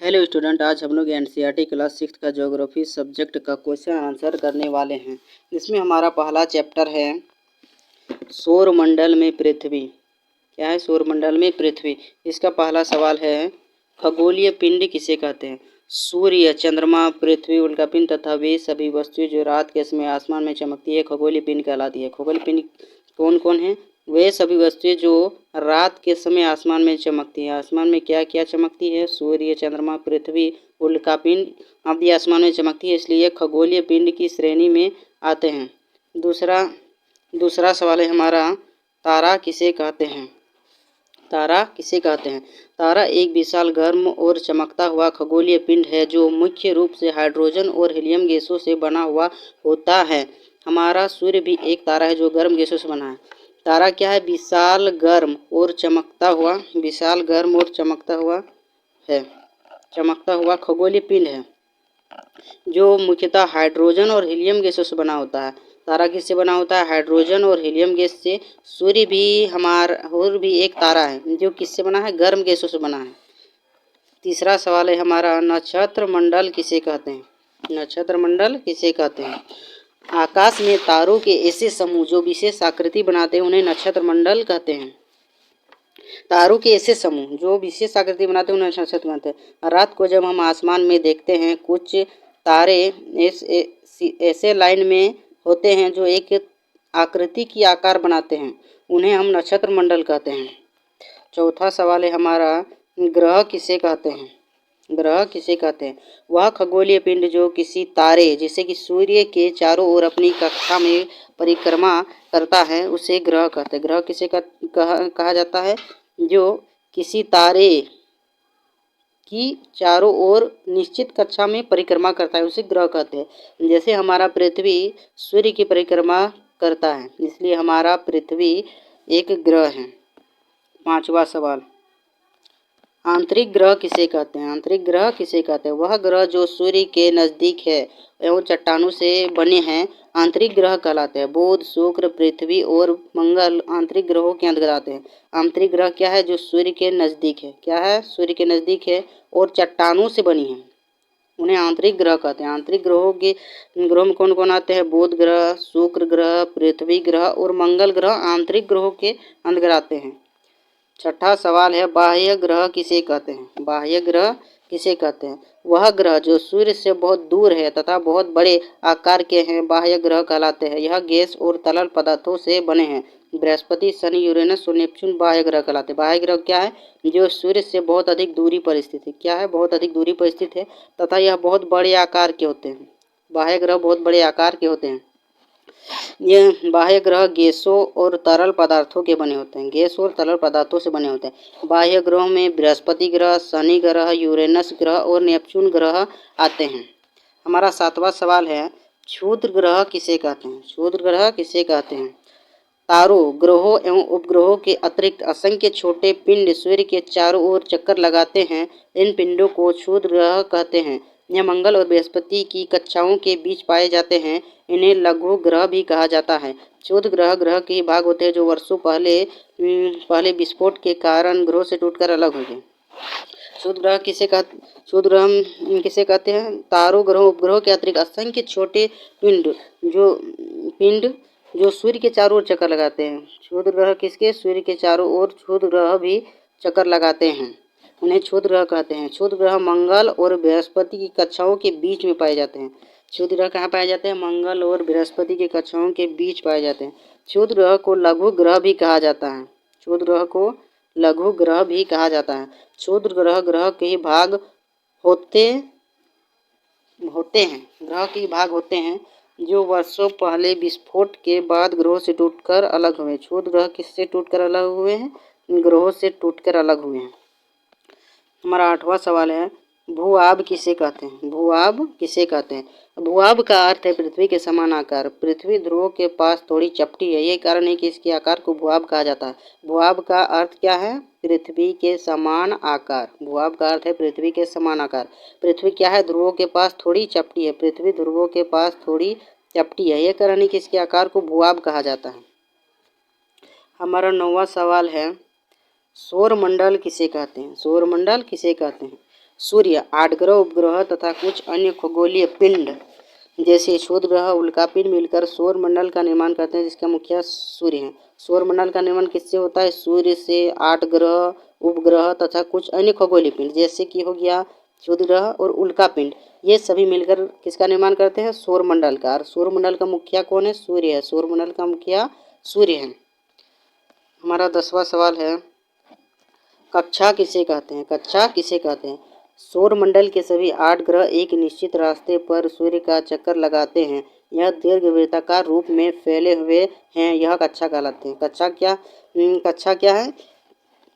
Hello student, आज हम लोग एनसीईआरटी क्लास 6 का ज्योग्राफी सब्जेक्ट का क्वेश्चन आंसर करने वाले हैं। इसमें हमारा पहला चैप्टर है सौरमंडल में पृथ्वी। क्या है सौरमंडल में पृथ्वी? इसका पहला सवाल है खगोलीय पिंड किसे कहते हैं? सूर्य, चंद्रमा, पृथ्वी, उल्कापिंड तथा वे सभी वस्तुएं जो रात के समय आसमान में चमकती है खगोलीय पिंड कहलाती है। खगोलीय पिंड कौन कौन है? वे सभी वस्तुएं जो रात के समय आसमान में चमकती है। आसमान में क्या क्या चमकती है? सूर्य, चंद्रमा, पृथ्वी, उल्कापिंड आदि आसमान में चमकती है, इसलिए खगोलीय पिंड की श्रेणी में आते हैं। दूसरा सवाल है हमारा, तारा किसे कहते हैं? तारा किसे कहते हैं? तारा एक विशाल गर्म और चमकता हुआ खगोलीय पिंड है जो मुख्य रूप से हाइड्रोजन और हीलियम गैसों से बना हुआ होता है। हमारा सूर्य भी एक तारा है जो गर्म गैसों से बना है। तारा क्या है? विशाल गर्म और चमकता हुआ खगोलीय पिंड है जो मुख्यतः हाइड्रोजन और हीलियम गैसों से बना होता है। तारा किससे बना होता है? हाइड्रोजन और हीलियम गैस से। सूर्य भी एक तारा है जो किससे बना है? गर्म गैसों से बना है। तीसरा सवाल है हमारा, नक्षत्र मंडल किसे कहते हैं? नक्षत्र मंडल किसे कहते हैं? आकाश में तारों के ऐसे समूह जो विशेष आकृति बनाते हैं उन्हें नक्षत्र मंडल कहते हैं। तारों के ऐसे समूह जो विशेष आकृति बनाते हैं उन्हें नक्षत्र कहते हैं। रात को जब हम आसमान में देखते हैं कुछ तारे ऐसे लाइन में होते हैं जो एक आकृति की आकार बनाते हैं, उन्हें हम नक्षत्र मंडल कहते हैं। चौथा सवाल है हमारा, ग्रह किसे कहते हैं? ग्रह किसे कहते हैं? वह खगोलीय पिंड जो किसी तारे जैसे कि सूर्य के चारों ओर अपनी कक्षा में परिक्रमा करता है उसे ग्रह कहते हैं। ग्रह किसे कहा जाता है? जो किसी तारे की चारों ओर निश्चित कक्षा में परिक्रमा करता है उसे ग्रह कहते हैं। जैसे हमारा पृथ्वी सूर्य की परिक्रमा करता है, इसलिए हमारा पृथ्वी एक ग्रह है। पांचवा सवाल, आंतरिक ग्रह किसे कहते हैं? आंतरिक ग्रह किसे कहते हैं? वह ग्रह जो सूर्य के नज़दीक है एवं चट्टानों से बने हैं आंतरिक ग्रह कहलाते हैं। बुध, शुक्र, पृथ्वी और मंगल आंतरिक ग्रहों के अंतर्गत आते हैं। आंतरिक ग्रह क्या है? जो सूर्य के नज़दीक है। क्या है? सूर्य के नज़दीक है और चट्टानों से बनी है, उन्हें आंतरिक ग्रह कहते हैं। आंतरिक ग्रहों में कौन कौन आते हैं? बुध ग्रह, शुक्र ग्रह, पृथ्वी ग्रह और मंगल ग्रह आंतरिक ग्रहों के अंतर्गत आते हैं। छठा सवाल है, बाह्य ग्रह किसे कहते हैं? बाह्य ग्रह किसे कहते हैं? वह ग्रह जो सूर्य से बहुत दूर है तथा बहुत बड़े आकार के हैं बाह्य ग्रह कहलाते हैं। यह गैस और तरल पदार्थों से बने हैं। बृहस्पति, शनि, यूरेनस और नेपच्यून बाह्य ग्रह कहलाते हैं। बाह्य ग्रह क्या है? जो सूर्य से बहुत अधिक दूरी पर स्थित है। क्या है? बहुत अधिक दूरी पर स्थित है तथा यह बहुत बड़े आकार के होते हैं। बाह्य ग्रह बहुत बड़े आकार के होते हैं। यह बाह्य ग्रह गैसों और तरल पदार्थों के बने होते हैं। गैस और तरल पदार्थों से बने होते हैं। बाह्य ग्रहों में बृहस्पति ग्रह, शनि ग्रह, यूरेनस ग्रह और नेपच्यून ग्रह आते हैं। हमारा सातवां सवाल है, क्षुद्र ग्रह किसे कहते हैं? क्षुद्र ग्रह किसे कहते हैं? तारों, ग्रहों एवं उपग्रहों के अतिरिक्त असंख्य छोटे पिंड सूर्य के चारों ओर चक्कर लगाते हैं। इन पिंडों को क्षुद्र ग्रह कहते हैं। यह मंगल और बृहस्पति की कक्षाओं के बीच पाए जाते हैं। इन्हें लघु ग्रह भी कहा जाता है। क्षुद्र ग्रह के भाग होते हैं जो वर्षों पहले विस्फोट के कारण ग्रहों से टूटकर अलग हो गए। क्षुद्र ग्रह किसे कहते हैं? तारों, ग्रहों, उपग्रहों के अतिरिक्त असंख्य छोटे पिंड जो सूर्य के चारों ओर चक्कर लगाते हैं। क्षुद्र ग्रह किसके? सूर्य के चारों ओर क्षुद्र ग्रह भी चक्कर लगाते हैं, उन्हें क्षुद्र ग्रह कहते हैं। क्षुद्र ग्रह मंगल और बृहस्पति की कक्षाओं के बीच में पाए जाते हैं। क्षुद्र ग्रह कहाँ पाए जाते हैं? मंगल और बृहस्पति की कक्षाओं के बीच पाए जाते हैं। क्षुद्र ग्रह को लघु ग्रह भी कहा जाता है। क्षुद्र ग्रह को लघु ग्रह भी कहा जाता है। क्षुद्र ग्रह के भाग होते हैं जो वर्षों पहले विस्फोट के बाद ग्रहों से टूटकर अलग हुए। क्षुद्र ग्रह किससे टूटकर अलग हुए हैं? ग्रहों से टूटकर अलग हुए हैं। हमारा आठवां सवाल है, भूआब किसे कहते हैं? भूआब किसे कहते हैं? भूआब का अर्थ है पृथ्वी के समान आकार। पृथ्वी ध्रुवों के पास थोड़ी चपटी है, यही कारण है कि इसके आकार को भूआब कहा जाता है। भूआब का अर्थ क्या है? पृथ्वी के समान आकार। भूआब का अर्थ है पृथ्वी के समान आकार। पृथ्वी क्या है? ध्रुवों के पास थोड़ी चपटी है। पृथ्वी ध्रुवों के पास थोड़ी चपटी है, यह कारण है कि इसके आकार को भूआब कहा जाता है। हमारा 9वां सवाल है, सौरमंडल किसे कहते हैं? सौरमंडल किसे कहते हैं? सूर्य, 8 ग्रह, उपग्रह तथा कुछ अन्य खगोलीय पिंड जैसे शोध ग्रह, उल्कापिंड मिलकर सौर मंडल का निर्माण करते हैं, जिसका मुखिया सूर्य है। सौर मंडल का निर्माण किससे होता है? सूर्य से, 8 ग्रह, उपग्रह तथा कुछ अन्य खगोलीय पिंड जैसे कि हो गया शोध ग्रह और उल्कापिंड, ये सभी मिलकर किसका निर्माण करते हैं? सौर मंडल का। और सौर मंडल का मुखिया कौन है? सूर्य है। सौर मंडल का मुखिया सूर्य है। हमारा 10वां सवाल है, कक्षा किसे कहते हैं? कक्षा किसे कहते हैं? सौरमंडल के सभी 8 ग्रह एक निश्चित रास्ते पर सूर्य का चक्कर लगाते हैं। यह दीर्घवृत्ताकार रूप में फैले हुए हैं, यह कक्षा कहलाते हैं। कक्षा क्या है?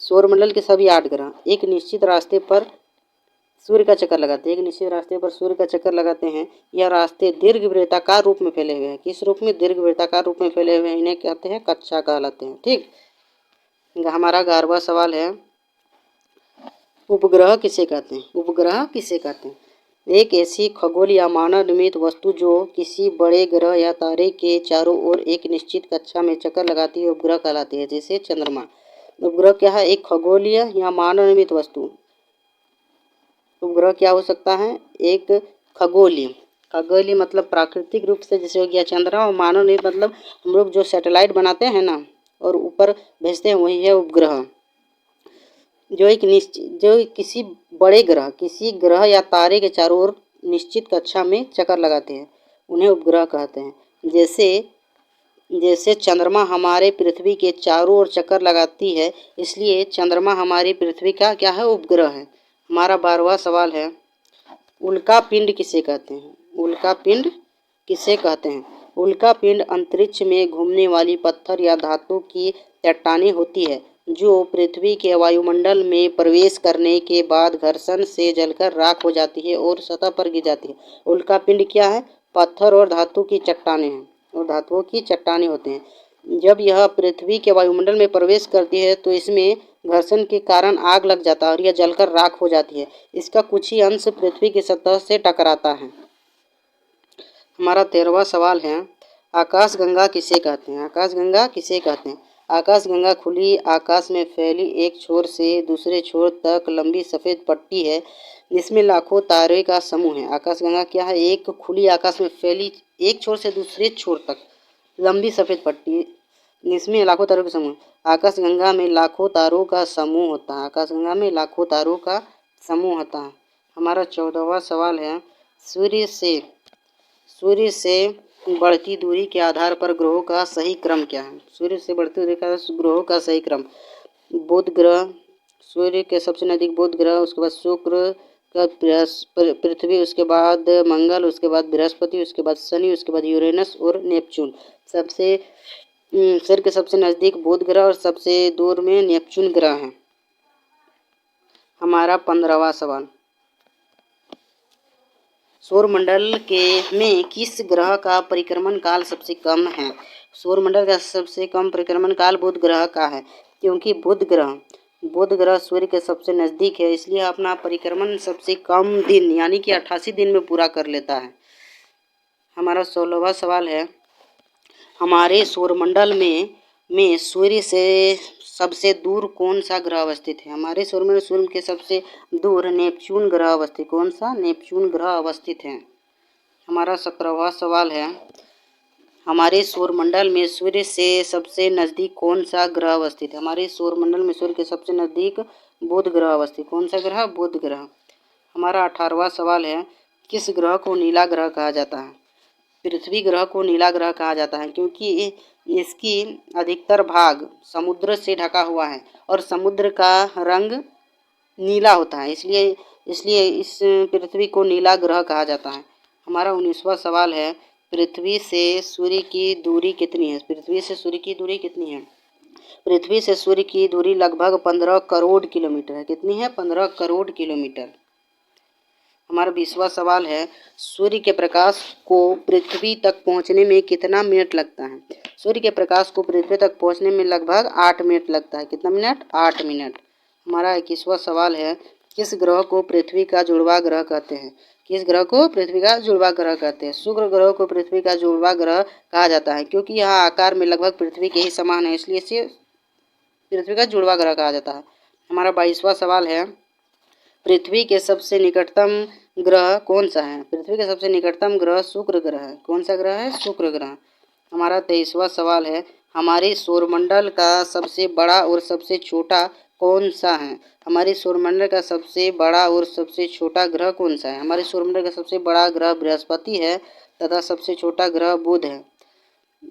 सौरमंडल के सभी 8 ग्रह एक निश्चित रास्ते पर सूर्य का चक्कर लगाते हैं। एक निश्चित रास्ते पर सूर्य का चक्कर लगाते हैं। यह रास्ते दीर्घवृत्ताकार रूप में फैले हुए हैं। किस रूप में? दीर्घवृत्ताकार रूप में फैले हुए हैं, इन्हें कहते हैं कक्षा कहलाते हैं। ठीक। हमारा 11वां सवाल है, उपग्रह किसे कहते हैं? उपग्रह किसे कहते हैं? एक ऐसी खगोल या मानव निर्मित वस्तु जो किसी बड़े ग्रह या तारे के चारों ओर एक निश्चित कक्षा में चक्कर लगाती है, उपग्रह कहलाती है। जैसे चंद्रमा। उपग्रह क्या है? एक खगोलीय या मानव निर्मित वस्तु। उपग्रह क्या हो सकता है? एक खगोलीय मतलब प्राकृतिक रूप से, जैसे हो गया चंद्रमा, और मानव निर्मित मतलब हम लोग जो सैटेलाइट बनाते हैं ना और ऊपर भेजते हैं, वही है उपग्रह। जो किसी बड़े ग्रह, किसी ग्रह या तारे के चारों ओर निश्चित कक्षा में चक्कर लगाते हैं, उन्हें उपग्रह कहते हैं। जैसे चंद्रमा हमारे पृथ्वी के चारों ओर चक्कर लगाती है, इसलिए चंद्रमा हमारी पृथ्वी का क्या है? उपग्रह है। हमारा 12वां सवाल है, उल्कापिंड किसे कहते हैं? उल्कापिंड किसे कहते हैं? उल्कापिंड अंतरिक्ष में घूमने वाली पत्थर या धातु की चट्टानें होती है, जो पृथ्वी के वायुमंडल में प्रवेश करने के बाद घर्षण से जलकर राख हो जाती है और सतह पर गिर जाती है। उल्कापिंड क्या है? पत्थर और धातु की चट्टानें हैं, और धातुओं की चट्टानें होते हैं। जब यह पृथ्वी के वायुमंडल में प्रवेश करती है तो इसमें घर्षण के कारण आग लग जाता है और यह जलकर राख हो जाती है। इसका कुछ ही अंश पृथ्वी की सतह से टकराता है। हमारा 13वां सवाल है, आकाशगंगा किसे कहते हैं? आकाशगंगा किसे कहते हैं? आकाशगंगा खुली आकाश में फैली एक छोर से दूसरे छोर तक लंबी सफ़ेद पट्टी है, जिसमें लाखों तारे का समूह है। आकाशगंगा क्या है? एक खुली आकाश में फैली एक छोर से दूसरे छोर तक लंबी सफ़ेद पट्टी, जिसमें लाखों तारों का समूह। आकाशगंगा में लाखों तारों का समूह होता है। आकाशगंगा में लाखों तारों का समूह होता है। हमारा 14वां सवाल है, सूर्य से बढ़ती दूरी के आधार पर ग्रहों का सही क्रम क्या है? सूर्य से बढ़ती दूरी का ग्रहों का सही क्रम, बुध ग्रह, सूर्य के सबसे नज़दीक बुध ग्रह, उसके बाद शुक्र का पृथ्वी, उसके बाद मंगल, उसके बाद बृहस्पति, उसके बाद शनि, उसके बाद यूरेनस और नेपच्यून। सूर्य के सबसे नज़दीक बुध ग्रह और सबसे दूर में नेपच्यून ग्रह है। हमारा 15वां सवाल, सौरमंडल में किस ग्रह का परिक्रमण काल सबसे कम है? सौरमंडल का सबसे कम परिक्रमण काल बुध ग्रह का है, क्योंकि बुध ग्रह सूर्य के सबसे नज़दीक है, इसलिए अपना परिक्रमण सबसे कम दिन यानी कि 88 दिन में पूरा कर लेता है। हमारा 16वां सवाल है, हमारे सौरमंडल में सूर्य से सबसे दूर कौन सा ग्रह अवस्थित है? हमारे सौरमंडल में सूर्य के सबसे दूर नेपच्यून ग्रह अवस्थित। कौन सा? नेपच्यून ग्रह अवस्थित है। हमारा 17वां सवाल है, हमारे सौरमंडल में सूर्य से सबसे नज़दीक कौन सा ग्रह अवस्थित है? हमारे सौरमंडल में सूर्य के सबसे नज़दीक बुध ग्रह अवस्थित। कौन सा ग्रह? बुध ग्रह। हमारा 18वां सवाल है, किस ग्रह को नीला ग्रह कहा जाता है? पृथ्वी ग्रह को नीला ग्रह कहा जाता है, क्योंकि इसकी अधिकतर भाग समुद्र से ढका हुआ है और समुद्र का रंग नीला होता है, इसलिए इस पृथ्वी को नीला ग्रह कहा जाता है। हमारा 19वां सवाल है, पृथ्वी से सूर्य की दूरी कितनी है? पृथ्वी से सूर्य की दूरी कितनी है? पृथ्वी से सूर्य की दूरी लगभग 15 करोड़ किलोमीटर है। कितनी है? 15 करोड़ किलोमीटर। हमारा 20वां सवाल है, सूर्य के प्रकाश को पृथ्वी तक पहुंचने में कितना मिनट लगता है? सूर्य के प्रकाश को पृथ्वी तक पहुंचने में लगभग 8 मिनट लगता है। कितना मिनट? 8 मिनट। हमारा 21वां सवाल है, किस ग्रह को पृथ्वी का जुड़वा ग्रह कहते हैं? किस ग्रह को पृथ्वी का जुड़वा ग्रह कहते हैं? शुक्र ग्रह को पृथ्वी का जुड़वा ग्रह कहा जाता है, क्योंकि यह आकार में लगभग पृथ्वी के ही समान है, इसलिए इसे पृथ्वी का जुड़वा ग्रह कहा जाता है। हमारा 22वां सवाल है, पृथ्वी के सबसे निकटतम ग्रह कौन सा है? पृथ्वी के सबसे निकटतम ग्रह शुक्र ग्रह है। कौन सा ग्रह है? शुक्र ग्रह। हमारा 23वां सवाल है, हमारे सौरमंडल का सबसे बड़ा और सबसे छोटा कौन सा है? हमारे सौरमंडल का सबसे बड़ा और सबसे छोटा ग्रह कौन सा है? हमारे सौरमंडल का सबसे बड़ा ग्रह बृहस्पति है तथा सबसे छोटा ग्रह बुध है।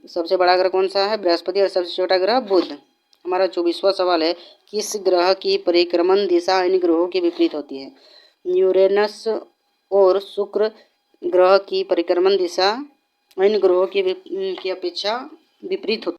सबसे बड़ा ग्रह कौन सा है? बृहस्पति और सबसे छोटा ग्रह बुध। हमारा 24वां सवाल है, किस ग्रह की परिक्रमण दिशा इन ग्रहों के विपरीत होती है? यूरेनस और शुक्र ग्रह की परिक्रमण दिशा इन ग्रहों की अपेक्षा विपरीत होती है।